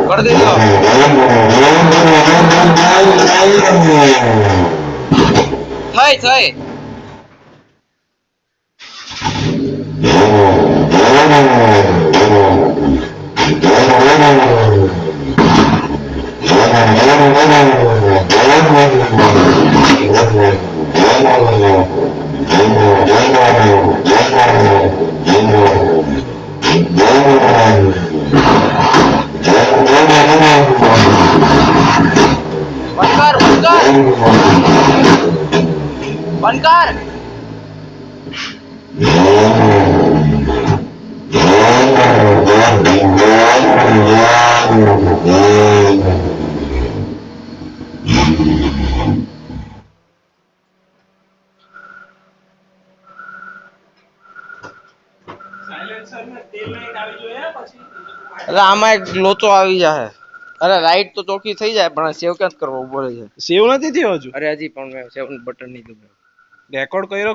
कर दे दो થઈ થઈ બંધ કર અરે આમાં એક લોચો આવી જાય અરે રાઈટ તો ચોખ્ખી થઈ જાય પણ સેવ ક્યાં કરવો બોલે છે સેવ નથી થયો હજુ અરે હજી પણ મેં સેવ બટન નહીં દબાવ્યું રેકોર્ડ કર્યો